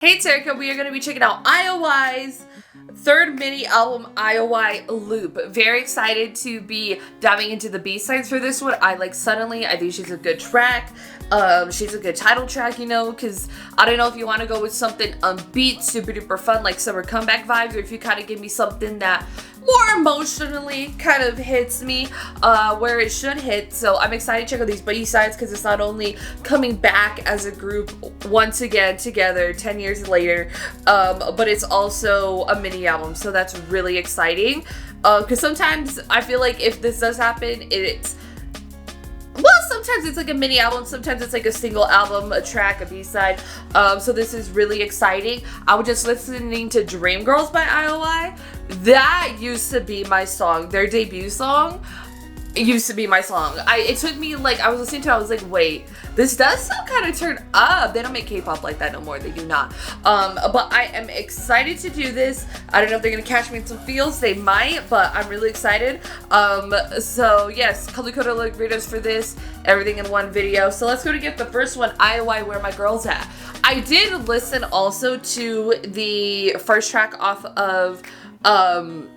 Hey, it's Erica. We are going to be checking out I.O.I's third mini album, I.O.I Loop. Very excited to be diving into the B-sides for this one. I think she's a good track. She's a good title track, because I don't know if you want to go with something upbeat, super duper fun, like summer comeback vibes, or if you kind of give me something that more emotionally kind of hits me where it should hit. So I'm excited to check out these B-sides because it's not only coming back as a group once again together 10 years later, but it's also a mini album. So that's really exciting because sometimes I feel like if this does happen, sometimes it's like a mini album, sometimes it's like a single album, a track, a B-side. So this is really exciting. I was just listening to Dreamgirls by I.O.I. That used to be my song. Their debut song used to be my song. It took me I was listening to it, I was like, wait, this does sound kind of turned up. They don't make K-pop like that no more. They do not. But I am excited to do this. I don't know if they're gonna catch me in some feels. They might, but I'm really excited. So yes, color coded lyric videos for this. Everything in one video. So let's go to get the first one, I.O.I Where My Girls At. I did listen also to the first track off of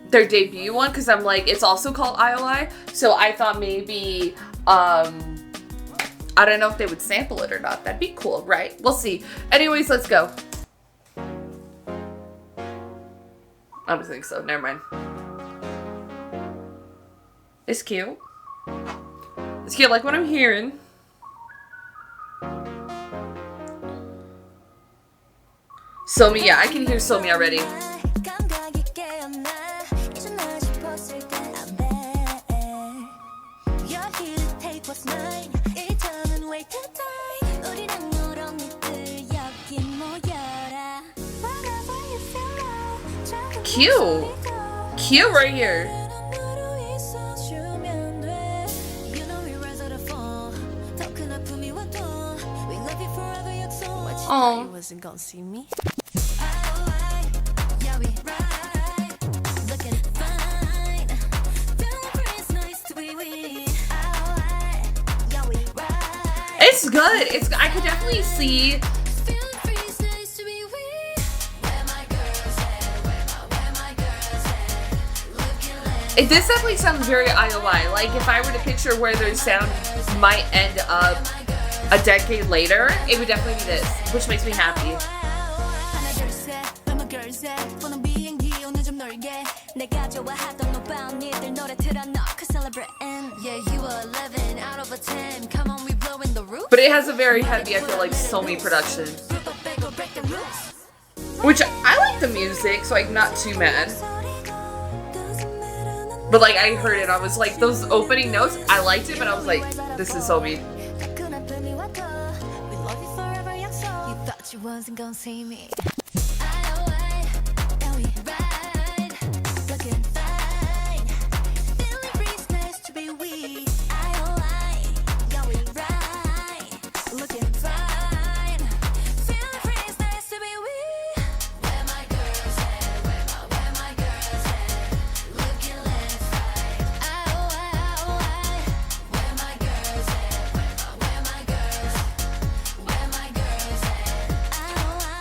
their debut one because I'm like, it's also called I.O.I, so I thought maybe I don't know if they would sample it or not. That'd be cool, right? We'll see. Anyways, let's go. I don't think so. Never mind. It's cute. It's cute, like what I'm hearing. Somi, yeah, I can hear Somi already. Cute. Cute right here. Oh. Wasn't gonna see me. It's good. I could definitely see. This definitely sounds very I.O.I. Like if I were to picture where their sound might end up a decade later, it would definitely be this, which makes me happy. But it has a very heavy, I feel like, Somi production. Which, I like the music, so I'm not too mad. But I heard it, I was like, those opening notes, I liked it, but I was like, this is Somi. You wasn't gonna see me.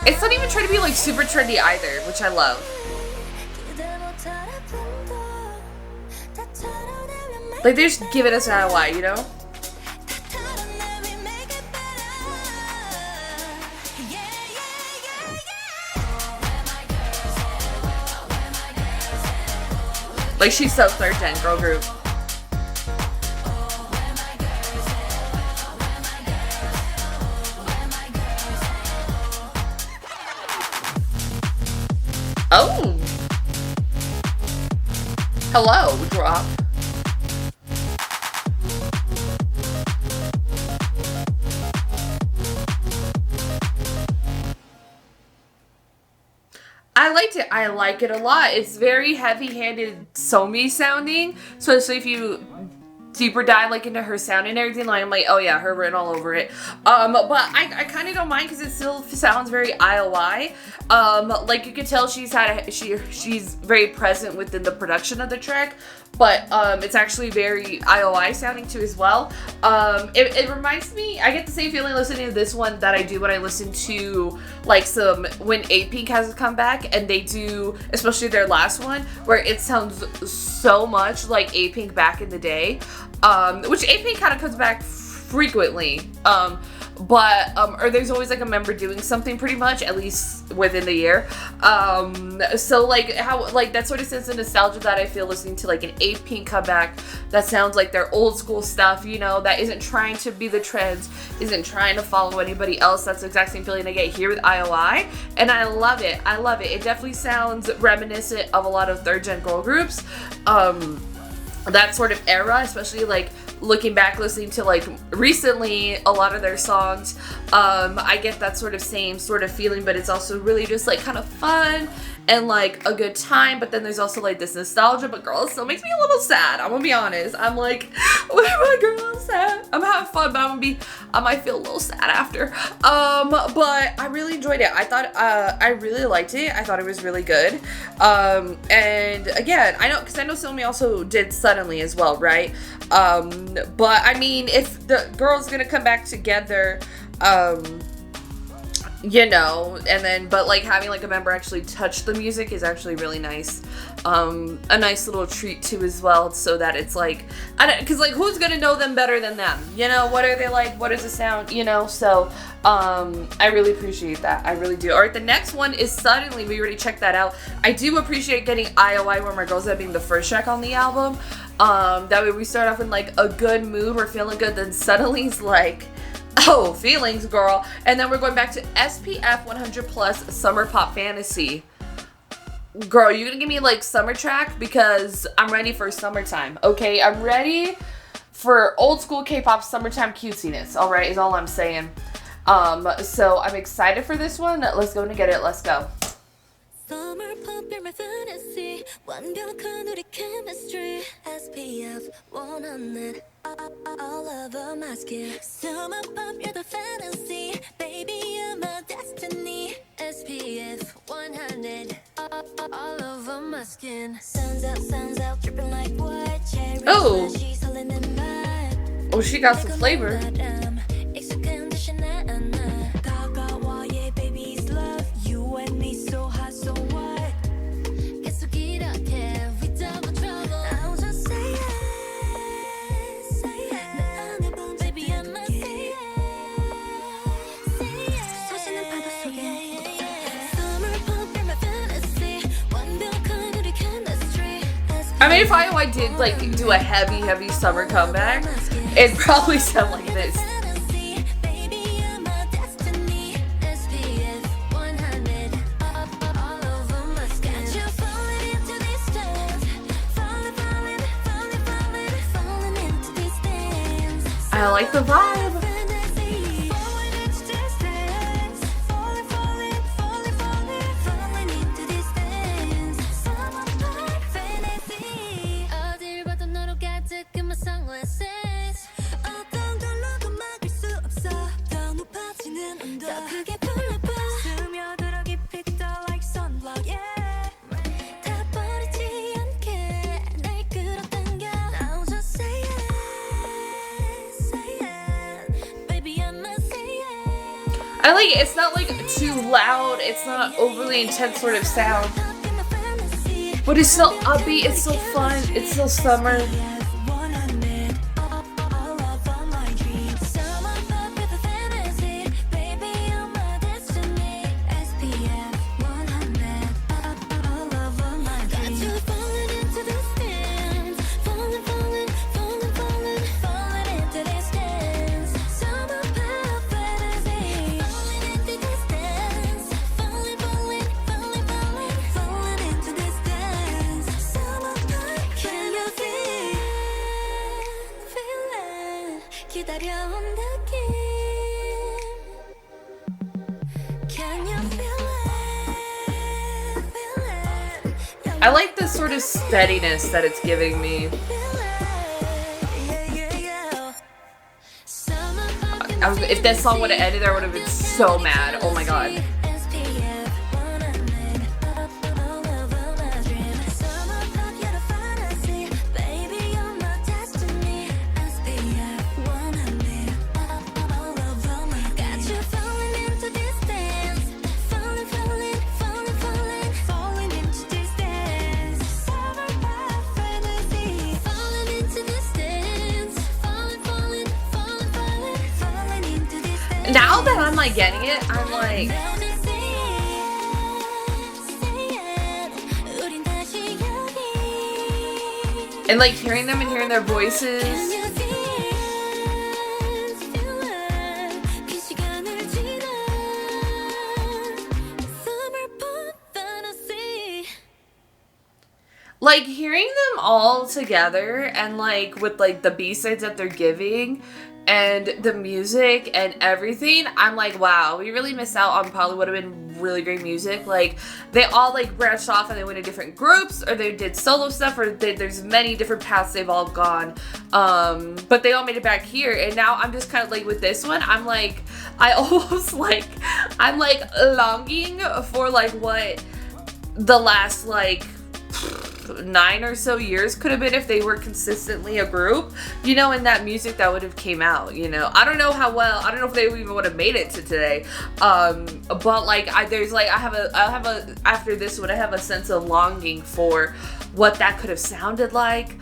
It's not even trying to be super trendy either, which I love. They just give it as I.O.I, She's so third gen girl group. Oh! Hello, drop. I liked it. I like it a lot. It's very heavy-handed Somi sounding, so if you deeper dive into her sound and everything, I'm like, oh yeah, her written all over it. But I kind of don't mind because it still sounds very I.O.I. You can tell she's very present within the production of the track, but it's actually very I.O.I sounding too as well. It reminds me, I get the same feeling listening to this one that I do when I listen to like some, when A-Pink has come back and they do, especially their last one, where it sounds so much like A-Pink back in the day, which A-Pink kind of comes back frequently, or there's always like a member doing something pretty much, at least within the year. So like how, like that sort of sense of nostalgia that I feel listening to like an A-Pink comeback that sounds like their old school stuff, you know, that isn't trying to be the trends, isn't trying to follow anybody else. That's the exact same feeling I get here with I.O.I, and I love it. I love it. It definitely sounds reminiscent of a lot of third gen girl groups. That sort of era, especially like looking back, listening to like recently a lot of their songs, I get that same sort of feeling, but it's also really just like kind of fun and like a good time. But then there's also like this nostalgia, but girl, it still makes me a little sad. I'm gonna be honest. I'm like, where are my girls at? I'm having fun, but I might feel a little sad after. But I really enjoyed it. I thought, I really liked it. I thought it was really good. And again, I know Somi also did Suddenly as well, right? But I mean, if the girls gonna come back together, you know, and then, but like having like a member actually touch the music is actually really nice. A nice little treat too as well, so that it's like, cause like who's gonna know them better than them? You know, what are they like? What is the sound? You know, so, I really appreciate that. I really do. All right, the next one is Suddenly. We already checked that out. I do appreciate getting I.O.I Where My Girls At being the first track on the album. That way we start off in like a good mood. We're feeling good. Then Suddenly's like, oh, feelings, girl. And then we're going back to SPF 100 Plus Summer Pop Fantasy. Girl, you're gonna give me like summer track because I'm ready for summertime, okay? I'm ready for old school K-pop summertime cutesiness, all right, is all I'm saying. So I'm excited for this one. Let's go and get it. Let's go. Summer pop, you're my fantasy. 완벽한 우리 chemistry. SPF 100 all over my skin. Summer pop, you're the fantasy. Baby, you're my destiny. SPF 100 all over my skin. Suns out, dripping like white cherry. Oh. Oh, she got some flavor. I mean, if I did like do a heavy summer comeback, it'd probably sound like this. I like the vibe. I like it. It's not like too loud. It's not overly intense sort of sound. But it's still upbeat. It's still fun. It's still summer. I like the sort of steadiness that it's giving me. If that song would have ended there, I would have been so mad. Oh my god. I'm like getting it, I'm like, and like hearing them and hearing their voices. Like hearing them all together and like with like the B-sides that they're giving and the music and everything, I'm like, wow, we really missed out on probably would have been really great music. Like they all like branched off and they went in different groups, or they did solo stuff, or there's many different paths they've all gone. But they all made it back here, and now I'm just kind of like with this one, I'm like, I'm like longing for like what the last like 9 or so years could have been if they were consistently a group, you know, and that music that would have came out, you know. I don't know how well, I don't know if they even would have made it to today, but like after this one I have a sense of longing for what that could have sounded like,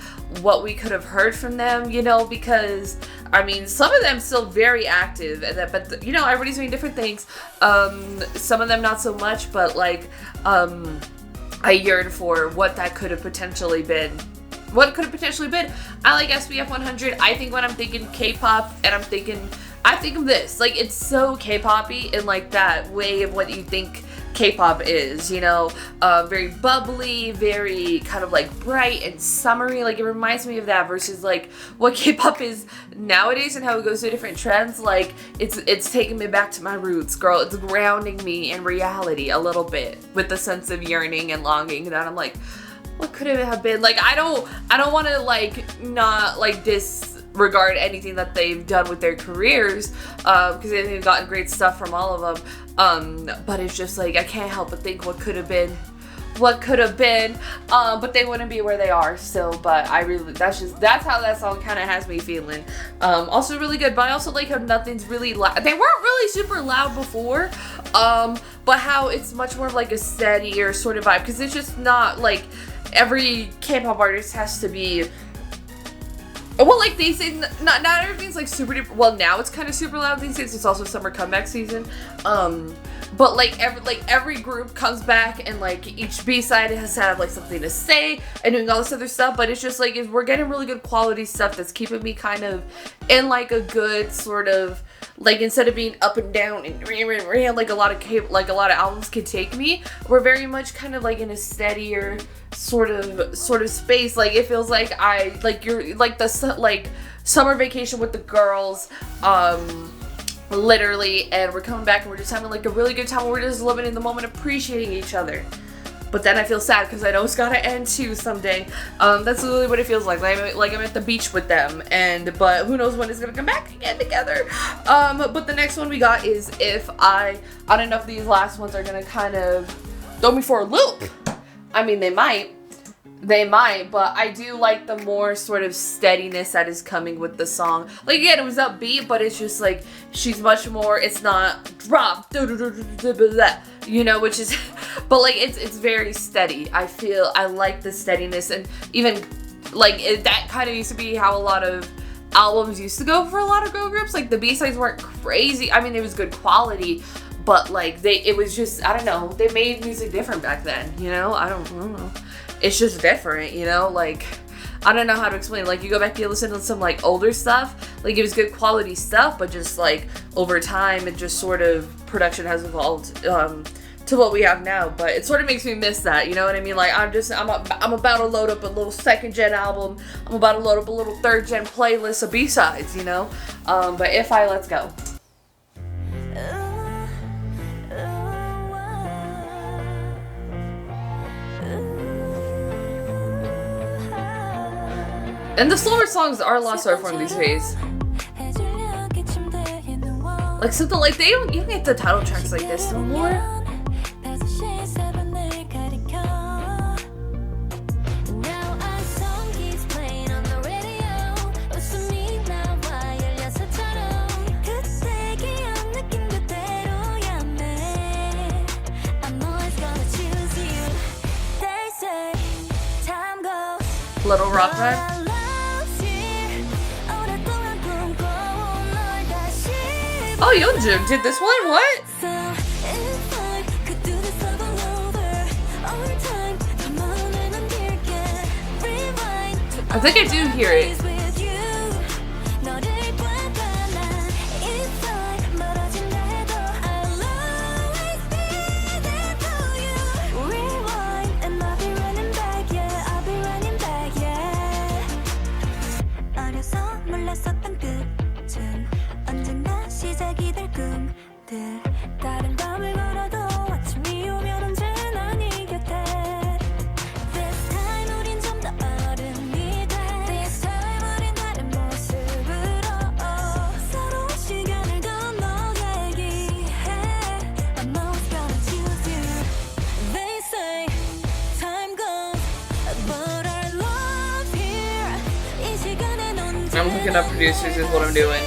what we could have heard from them, you know, because I mean, some of them still very active, and but you know, everybody's doing different things. Some of them not so much, but like I yearn for what that could have potentially been. What could have potentially been. I like SPF 100. I think when I'm thinking K-pop, and I think of this. Like, it's so K-poppy in like that way of what you think K-pop is, you know, very bubbly, very kind of like bright and summery. Like it reminds me of that versus like what K-pop is nowadays and how it goes through different trends. Like it's taking me back to my roots, girl. It's grounding me in reality a little bit with the sense of yearning and longing that I'm like, what could it have been? Like I don't want to like not like disregard anything that they've done with their careers, because they've gotten great stuff from all of them. But it's just like I can't help but think what could have been, but they wouldn't be where they are still. But I really, that's how that song kind of has me feeling. Also really good, but I also like how nothing's really loud. They weren't really super loud before, but how it's much more of like a steadier sort of vibe, because it's just not like every K-pop artist has to be. Well, like they say, not everything's like super duper. Well, now it's kind of super loud these days. It's also summer comeback season. But like every group comes back, and like each B-side has to have like something to say and doing all this other stuff. But it's just like we're getting really good quality stuff that's keeping me kind of in like a good sort of like, instead of being up and down and like a lot of albums can take me, we're very much kind of like in a steadier sort of space. Like it feels like you're like the like summer vacation with the girls, literally, and we're coming back and we're just having like a really good time. We're just living in the moment, appreciating each other. But then I feel sad because I know it's gotta end too someday. That's literally what it feels like. Like I'm at the beach with them, but who knows when it's gonna come back again together. But the next one we got is If I don't know if these last ones are gonna kind of throw me for a loop. I mean, they might, but I do like the more sort of steadiness that is coming with the song. Like again, it was upbeat, but it's just like she's much more. It's not drop, you know, which is, but like it's very steady. I like the steadiness, and even like that kind of used to be how a lot of albums used to go for a lot of girl groups. Like the B-sides weren't crazy. I mean, it was good quality, but like it was just, I don't know, they made music different back then, you know? I don't know. It's just different, you know? Like, I don't know how to explain. Like, you go back and you listen to some like older stuff, like it was good quality stuff, but just like over time it just sort of, production has evolved to what we have now. But it sort of makes me miss that, you know what I mean? Like I'm about to load up a little 2nd gen album. I'm about to load up a little 3rd gen playlist of B-sides, you know? But let's go. And the slower songs are lost art form these days. Like something like you don't get the title tracks like this no more. Little rock vibe. Oh, Yeonjun did this one? What? So if I could do this all over, all the time, come on and I'm here again. Rewind to I think I do hear it. always with you. 너를 봐봐 난 if I 멀어진다 해도 I'll always be there for you. Rewind and I'll be running back, yeah, I'll be running back, yeah. 어려서 몰랐었던 끝은 언젠가 시작이 될 꿈들. 다른 밤을 걸어도 아침이 오면 언제나 네 곁에. This time 우린 좀 더 어른이 돼. This time 우린 다른 모습으로 서로의 시간을 건너 얘기해. I'm always gonna choose you. They say time goes, but our love here 이 시간에 넌 I'm looking up producers is what I'm doing.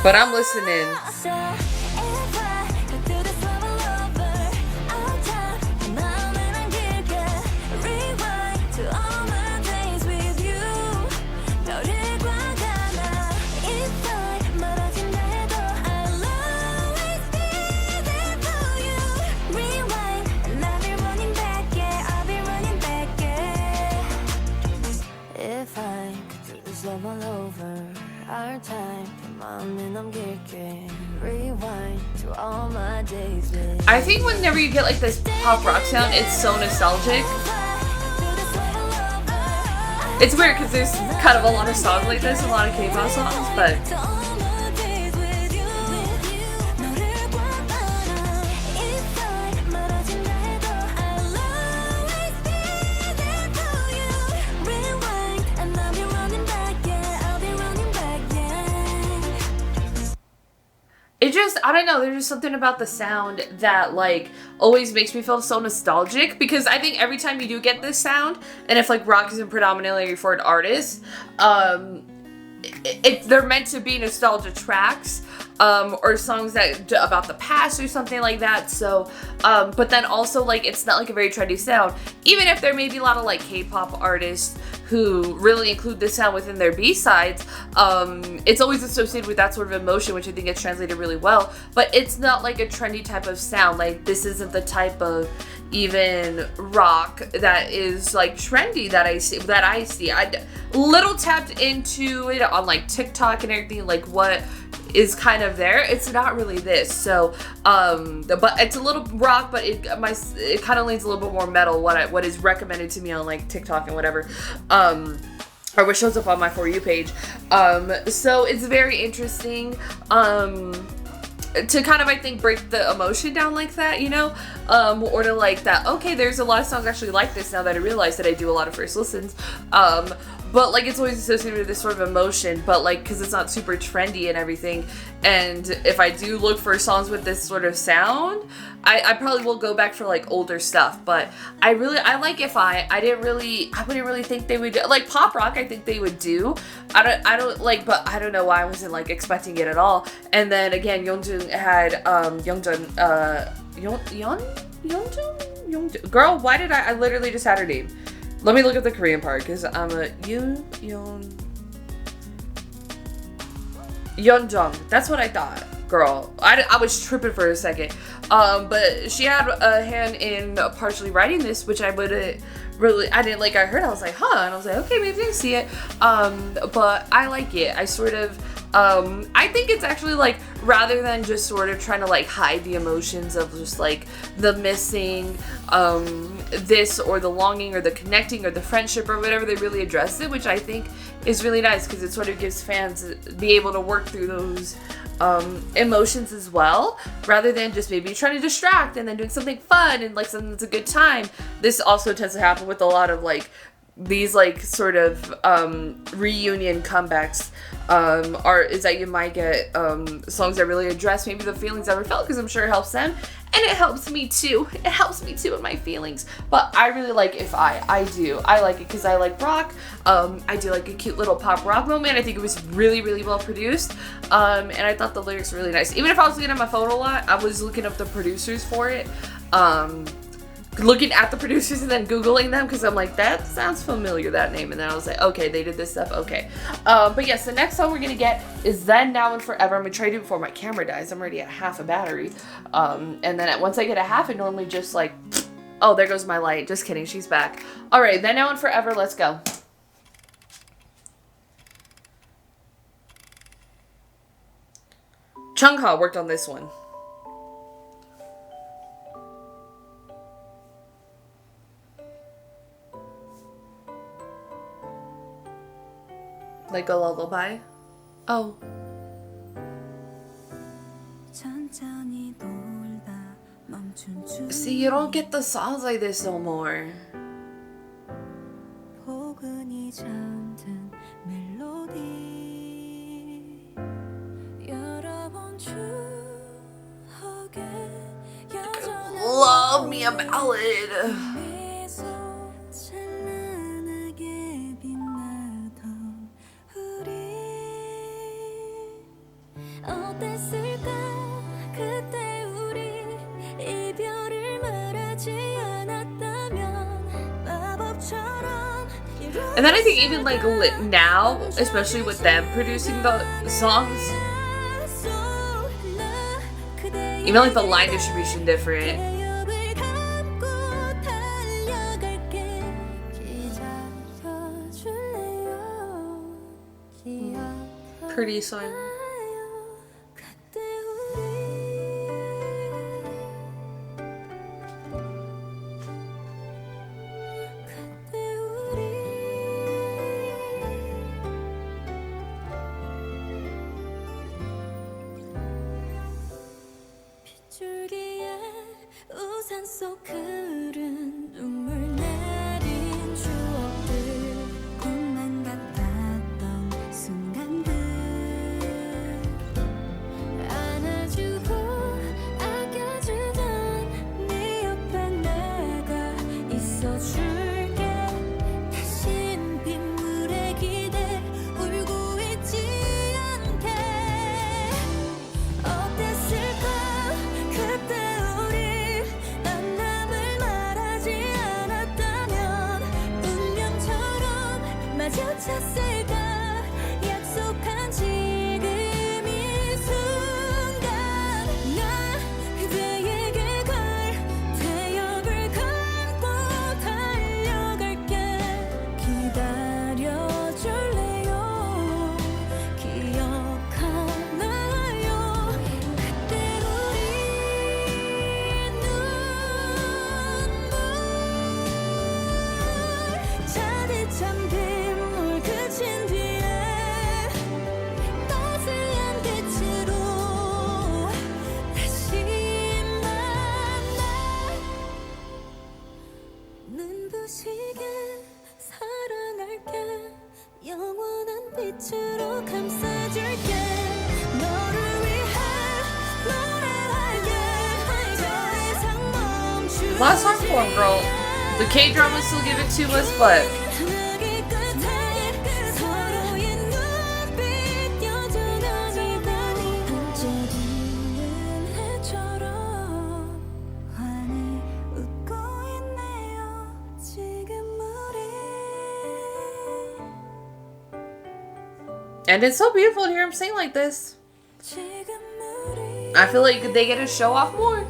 But I'm listening. So if I could do this all over, all time, come on and I'm here again. Rewind to all my days with you. 너를 봐가나 if I 멀어진다 해도 I'll always be there for you. Rewind and I'll be running back, yeah, I'll be running back, yeah. If I could do this all over, our time, come on and I'm getting rewind to all my days with I think whenever you get like this pop rock sound, it's so nostalgic. It's weird because there's kind of a lot of songs like this, a lot of K-pop songs, but it just, I don't know, there's just something about the sound that like always makes me feel so nostalgic, because I think every time you do get this sound, and if like rock isn't predominantly for an artist, they're meant to be nostalgia tracks, or songs that about the past or something like that. So, but then also like it's not like a very trendy sound, even if there may be a lot of like K-pop artists who really include this sound within their B-sides. It's always associated with that sort of emotion, which I think gets translated really well, but it's not like a trendy type of sound. Like this isn't the type of even rock that is like trendy that I see. I little tapped into it on like TikTok and everything, like what is kind of there. It's not really this. So, but it's a little rock, but it kind of leans a little bit more metal. What is recommended to me on like TikTok and whatever, or what shows up on my For You page. So it's very interesting. To kind of, I think, break the emotion down like that, you know, or to like that, okay, there's a lot of songs actually like this now that I realize that I do a lot of first listens, but like it's always associated with this sort of emotion, but like because it's not super trendy and everything, and if I do look for songs with this sort of sound, I probably will go back for like older stuff. But I like I wouldn't really think they would do, like pop rock. I think they would do. I don't like, but I don't know why I wasn't like expecting it at all. And then again, Yeonjun had Yeonjun. Girl, why did I literally just had her name. Let me look at the Korean part because I'm a Yeonjung. That's what I thought. Girl, I was tripping for a second. But she had a hand in partially writing this, which I wouldn't really, I didn't like. I heard, I was like, huh, and I was like, okay, maybe I see it. But I like it. I sort of, I think it's actually like, rather than just sort of trying to like hide the emotions of just like the missing, this or the longing or the connecting or the friendship or whatever, they really address it, which I think is really nice because it sort of gives fans be able to work through those emotions as well, rather than just maybe trying to distract and then doing something fun and like something that's a good time. This also tends to happen with a lot of like these like sort of reunion comebacks, is that you might get songs that really address maybe the feelings ever felt, because I'm sure it helps them. And it helps me too. It helps me too in my feelings. But I really like If I do. I like it because I like rock. I do like a cute little pop rock moment. I think it was really, really well produced. And I thought the lyrics were really nice. Even if I was looking at my phone a lot, I was looking up the producers for it. looking at the producers and then Googling them because I'm like, that sounds familiar, that name. And then I was like, okay, they did this stuff. Okay. But yes, the next song we're going to get is Then, Now, and Forever. I'm going to try to do it before my camera dies. I'm already at half a battery. And then once I get a half, it normally just like, oh, there goes my light. Just kidding. She's back. All right. Then, Now, and Forever. Let's go. Chungha worked on this one. Like a lullaby? Oh. See, you don't get the songs like this no more. Love me a ballad. And then I think even like now, especially with them producing the songs, even like the line distribution different. Pretty song. Last song for him, girl. The K-drama still give it too much, but and it's so beautiful to hear him sing like this. I feel like they get to show off more.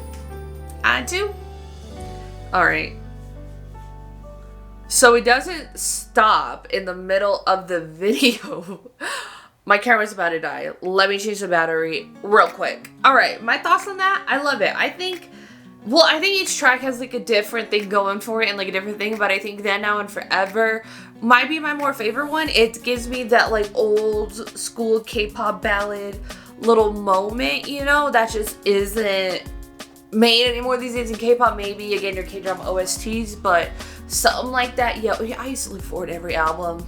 I do. Alright. So it doesn't stop in the middle of the video. My camera's about to die. Let me change the battery real quick. Alright, my thoughts on that. I love it. I think each track has like a different thing going for it and like a different thing, but I think Then, Now, and Forever might be my more favorite one. It gives me that like old school K-pop ballad little moment, you know, that just isn't made anymore these days in K-pop. Maybe again your K-drama OSTs, but something like that. Yeah, I used to look forward to every album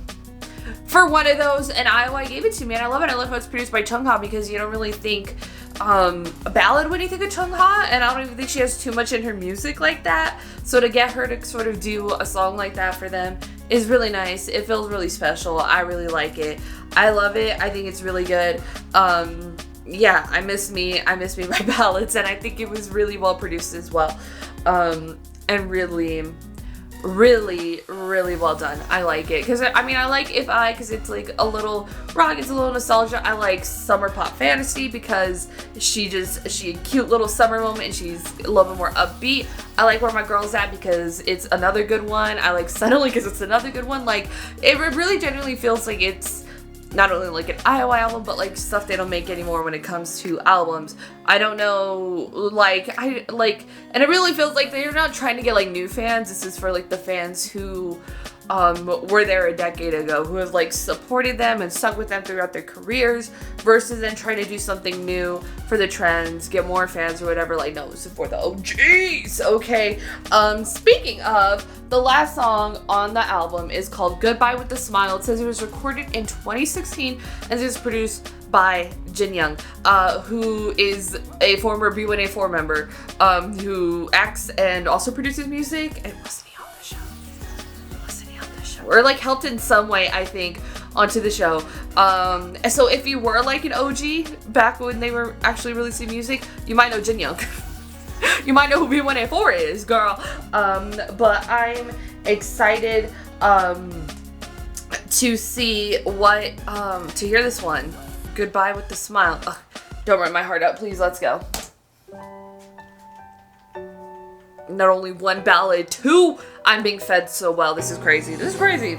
for one of those, and I.O.I gave it to me, and I love it. I love how it's produced by Chungha, because you don't really think a ballad when you think of Chungha, and I don't even think she has too much in her music like that. So to get her to sort of do a song like that for them is really nice. It feels really special. I really like it. I love it. I think it's really good. Yeah, I miss me my ballads, and I think it was really well produced as well. And and really, really, really well done. I like it because I mean I like If I because it's like a little rock, it's a little nostalgia. I like Summer Pop Fantasy because she a cute little summer moment and she's a little bit more upbeat. I like Where My Girl's At because it's another good one. I like Suddenly because it's another good one. Like it really genuinely feels like it's not only like an I.O.I. album, but like stuff they don't make anymore when it comes to albums. I don't know, and it really feels like they're not trying to get like new fans. This is for like the fans who were there a decade ago, who have like supported them and stuck with them throughout their careers, versus then trying to do something new for the trends, get more fans or whatever. Like, no, this is for the OGs, okay? Speaking of, the last song on the album is called Goodbye with a Smile. It says it was recorded in 2016 and it is produced by Jin Young, who is a former B1A4 member, who acts and also produces music. And wasn't he on the show? Or like helped in some way, I think, onto the show. So if you were like an OG back when they were actually releasing music, you might know Jin Young. You might know who B1A4 is, girl. But I'm excited to see what to hear this one. Goodbye with the Smile. Ugh, don't rip my heart out, please. Let's go. Not only one ballad, two. I'm being fed so well. This is crazy. This is crazy.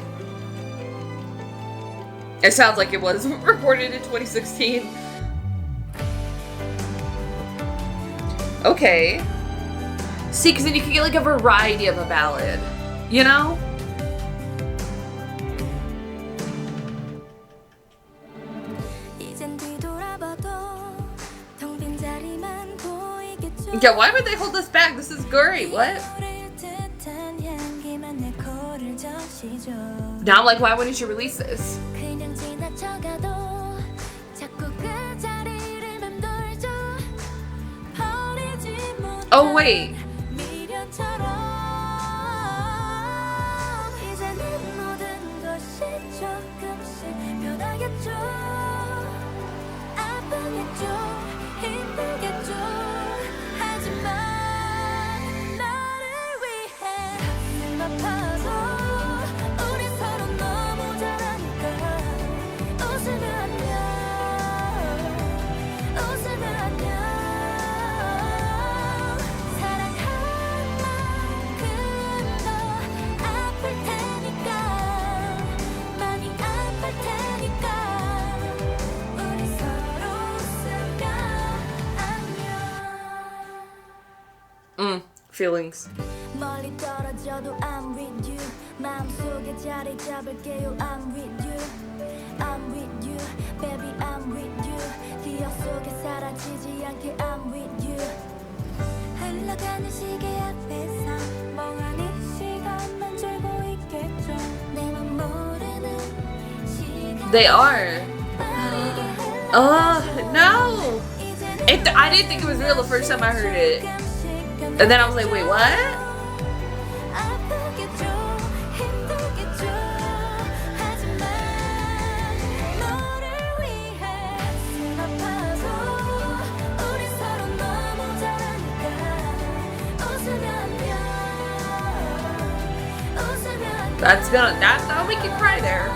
It sounds like it was recorded in 2016. Okay. See, because then you can get like a variety of a ballad, you know? Yeah, why would they hold us back? This is great. What? Now I'm like, why wouldn't you release this? Oh, wait. Feelings. 멀리 떨어져도 I'm with you. 마음속에 자리 잡을게요. I'm with you. I'm with you. Baby, I'm with you. 기억 속에 사라지지 않게 I'm with you. 흘러가는 시계 앞에서 멍하니 시간만 줄고 있겠죠. 내맘 모르는 시간. They are. No. I didn't think it was real the first time I heard it. And then I was like, wait, what? That'll make you cry there.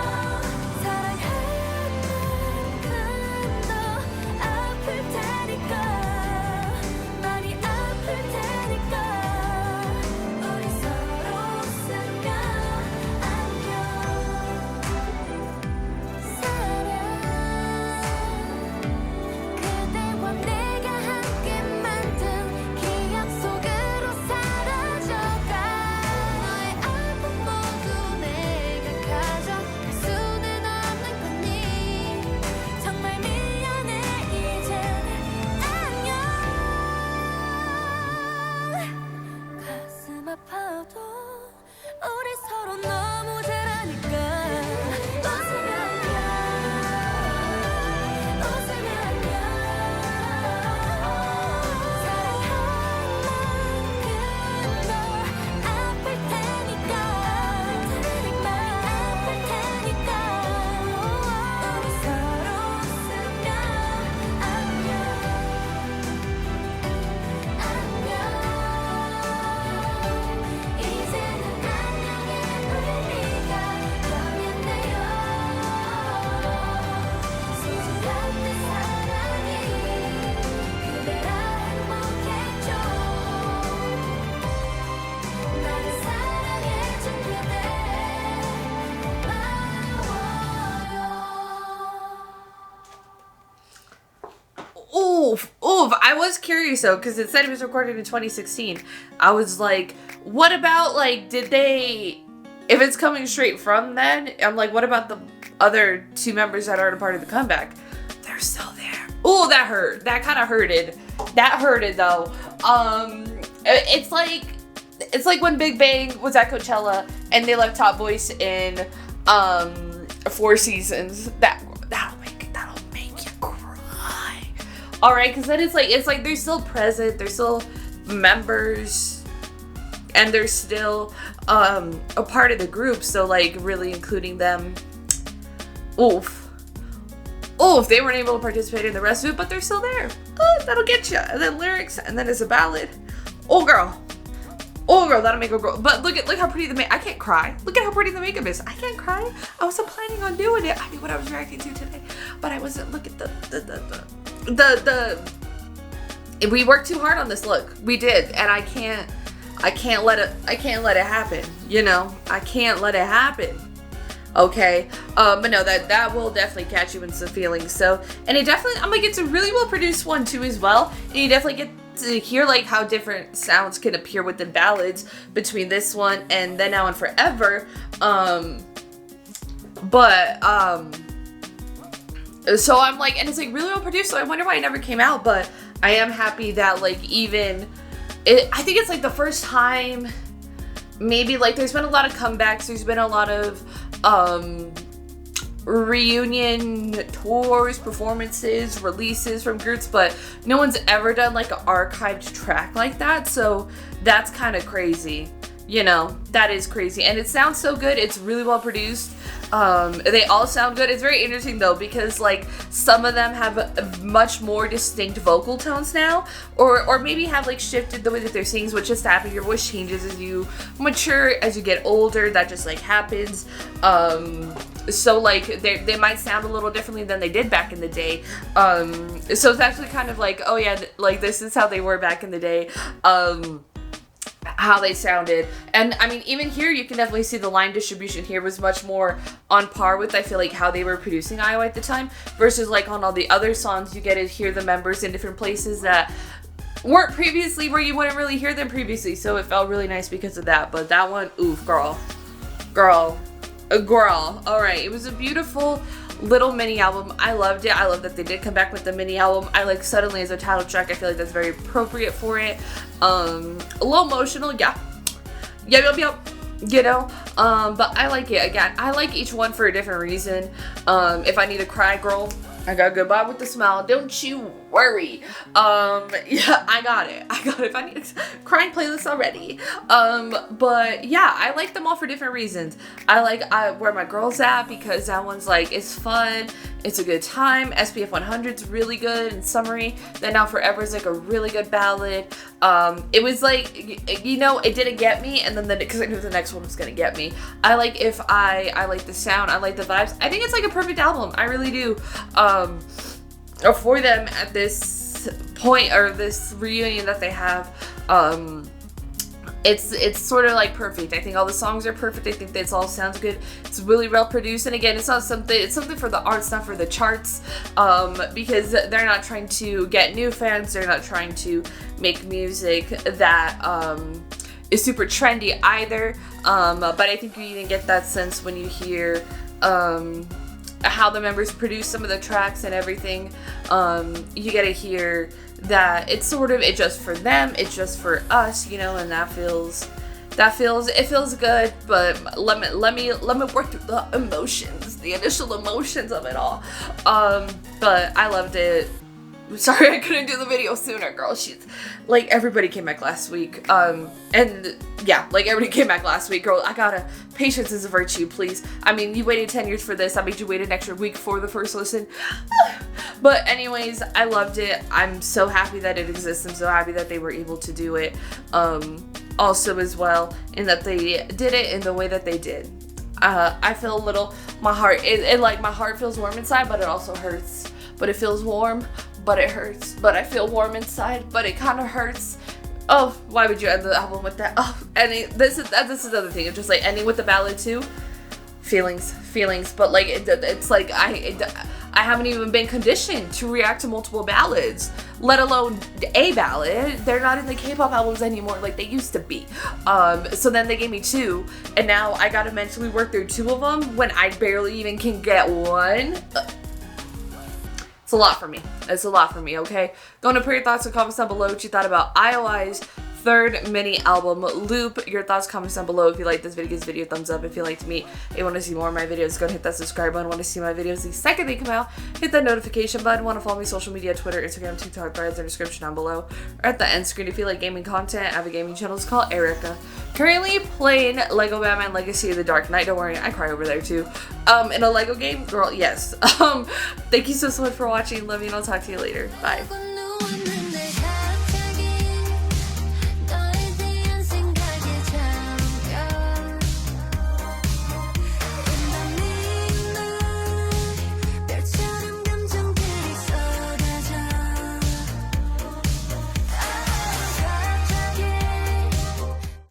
curious though, because it said it was recorded in 2016. I was like, what about like, did they, if it's coming straight from then, I'm like, what about the other 2 members that aren't a part of the comeback? They're still there. Oh, that hurt. That kind of hurted. That hurted though. It's like when Big Bang was at Coachella and they left Top Voice in 4 Seasons. That'll make you cry. All right, because then it's like they're still present. They're still members, and they're still a part of the group. So like really including them. Oof. They weren't able to participate in the rest of it, but they're still there. That'll get you. And then lyrics, and then it's a ballad. Oh girl, that'll make a girl. But look how pretty I can't cry. Look at how pretty the makeup is. I can't cry. I wasn't planning on doing it. I knew what I was reacting to today, but I wasn't. Look at we worked too hard on this look. We did, and I can't let it happen. You know, I can't let it happen. Okay, but no, that will definitely catch you in some feelings. So, and it definitely, I'm like, it's a really well produced one too as well. And you definitely get to hear like how different sounds can appear within ballads between this one and Then, Now, and Forever. So I'm like, and it's like really well produced. So I wonder why it never came out. But I am happy that like I think it's like the first time. Maybe like there's been a lot of comebacks. There's been a lot of reunion tours, performances, releases from groups, but no one's ever done like an archived track like that. So that's kind of crazy. You know, that is crazy. And it sounds so good. It's really well produced. They all sound good. It's very interesting though, because like some of them have a much more distinct vocal tones now, or maybe have like shifted the way that they're singing, which just happens. Your voice changes as you mature, as you get older. That just like happens. So like they might sound a little differently than they did back in the day. So it's actually kind of like, oh yeah, like this is how they were back in the day. How they sounded. And I mean, even here you can definitely see the line distribution here was much more on par with, I feel like, how they were producing I.O.I. at the time, versus like on all the other songs you get to hear the members in different places that weren't previously, where you wouldn't really hear them previously. So it felt really nice because of that. But that one, oof, girl. All right, it was a beautiful little mini album. I loved it. I love that they did come back with the mini album. I like Suddenly as a title track. I feel like that's very appropriate for it. A little emotional, yeah. You know, but I like it. Again, I like each one for a different reason. If I need to cry, girl, I got Goodbye with a Smile. Don't you worry. Yeah, I got it. If I need a crying playlist already. But yeah, I like them all for different reasons. I like Where My Girl's At, because that one's like, it's fun. It's a good time. SPF 100's really good in summary. Then Now Forever is like a really good ballad. It was like, you know, it didn't get me, and then because I knew the next one was gonna get me. I like I like the sound. I like the vibes. I think it's like a perfect album. I really do. For them at this point, or this reunion that they have, it's sort of like perfect. I think all the songs are perfect. I think that it all sounds good. It's really well produced, and again, it's something for the arts, not for the charts, because they're not trying to get new fans. They're not trying to make music that is super trendy either. But I think you even get that sense when you hear how the members produce some of the tracks and everything. You get to hear that it's just for them, it's just for us, you know, and it feels good. But let me work through the emotions, the initial emotions of it all. But I loved it. Sorry I couldn't do the video sooner, girl. She's like, everybody came back last week. And yeah, like everybody came back last week, girl. Patience is a virtue, please. I mean, you waited 10 years for this. I made you wait an extra week for the first listen. But anyways, I loved it. I'm so happy that it exists. I'm so happy that they were able to do it. Also as well, and that they did it in the way that they did. I feel my heart feels warm inside, but it also hurts. But it feels warm, but it hurts. But I feel warm inside, but it kind of hurts. Oh, why would you end the album with that? Oh, this is the other thing. It's just like ending with the ballad too. Feelings. But like it's like I I haven't even been conditioned to react to multiple ballads, let alone a ballad. They're not in the K-pop albums anymore like they used to be. So then they gave me 2, and now I gotta mentally work through 2 of them when I barely even can get 1. It's a lot for me. It's a lot for me, okay? Go on to put your thoughts and comments down below what you thought about I.O.I's 3rd mini album, Loop. Your thoughts, comments down below. If you like this video, give this video a thumbs up. If you liked me and want to see more of my videos, go and hit that subscribe button. Want to see my videos the second they come out, hit that notification button. Want to follow me social media, Twitter, Instagram, TikTok, threads in the description down below, or at the end screen. If you like gaming content, I have a gaming channel. It's called Erica. Currently playing Lego Batman Legacy of the Dark Knight. Don't worry, I cry over there too. In a Lego game, girl, yes. Thank you so much for watching. Love you, and I'll talk to you later. Bye.